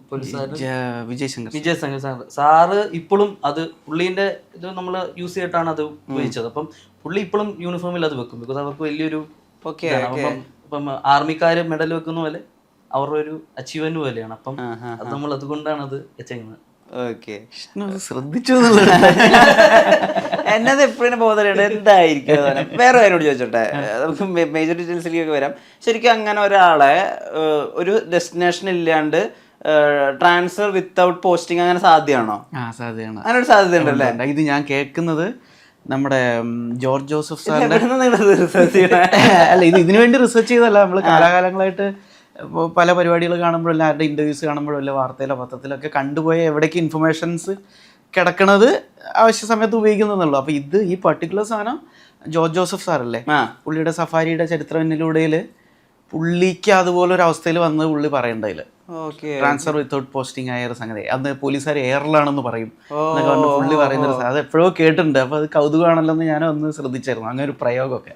പോലീസുകാരൻ വിജയ് ശങ്കർ സാറ് ഇപ്പോഴും അത് പുള്ളീന്റെ ഇത് നമ്മൾ യൂസ് ചെയ്തിട്ടാണ് അത് ഉപയോഗിച്ചത്. അപ്പം പുള്ളി ഇപ്പോഴും യൂണിഫോമിൽ അത് വെക്കും. ബിക്കോസ് അവർക്ക് വലിയൊരു ഇപ്പം ആർമിക്കാര് മെഡൽ വെക്കുന്ന പോലെ അവരുടെ ഒരു അച്ചീവ്മെന്റ് പോലെയാണ്. അപ്പം അത് നമ്മൾ അതുകൊണ്ടാണ് അത് വെച്ചേക്കുന്നത്. ശ്രദ്ധിച്ചു എന്നത് എപ്പോഴും ബോധമുണ്ട് എന്തായിരിക്കും. വേറെ കാര്യോട് ചോദിച്ചോട്ടെ, നമുക്ക് മേജർ ഡീറ്റെയിൽസിലേക്കൊക്കെ വരാം. ശരിക്കും അങ്ങനെ ഒരാളെ ഒരു ഡെസ്റ്റിനേഷൻ ഇല്ലാണ്ട് ട്രാൻസ്ഫർ വിത്തൗട്ട് പോസ്റ്റിംഗ് അങ്ങനെ സാധ്യമാണോ? സാധ്യമാണ്, അങ്ങനെ ഒരു സാധ്യത ഉണ്ടല്ലേ? ഇത് ഞാൻ കേൾക്കുന്നത് നമ്മുടെ ജോർജ് ജോസഫ് സാറിന്റെ അല്ല, ഇത് ഇതിനു വേണ്ടി റിസർച്ച് ചെയ്തല്ല. നമ്മൾ കാലാകാലങ്ങളായിട്ട് പല പരിപാടികൾ കാണുമ്പോഴല്ല, ആരുടെ ഇൻ്റർവ്യൂസ് കാണുമ്പോഴല്ല, വാർത്തയിലോ പത്രത്തിലൊക്കെ കണ്ടുപോയ എവിടേക്ക് ഇൻഫർമേഷൻസ് കിടക്കണത് ആവശ്യ സമയത്ത് ഉപയോഗിക്കുന്നുള്ളൂ. അപ്പോൾ ഇത് ഈ പർട്ടിക്കുലർ സാധനം ജോർജ് ജോസഫ് സാറല്ലേ, പുള്ളിയുടെ സഫാരിയുടെ ചരിത്രത്തിലൂടെ പുള്ളിക്ക് അതുപോലൊരു അവസ്ഥയിൽ വന്നത് പുള്ളി പറയണ്ടതിൽ ട്രാൻസ്ഫർ വിത്തൗട്ട് പോസ്റ്റിംഗ് ആയ ഒരു സംഗതി. അന്ന് പോലീസുകാർ എയറിലാണെന്ന് പറയും എന്നൊക്കെ പറഞ്ഞ് പുള്ളി പറയുന്നൊരു അത് എപ്പോഴോ കേട്ടിട്ടുണ്ട്. അപ്പോൾ അത് കൗതുകമാണല്ലോ എന്ന് ഞാനൊന്ന് ശ്രദ്ധിച്ചായിരുന്നു, അങ്ങനെ ഒരു പ്രയോഗമൊക്കെ.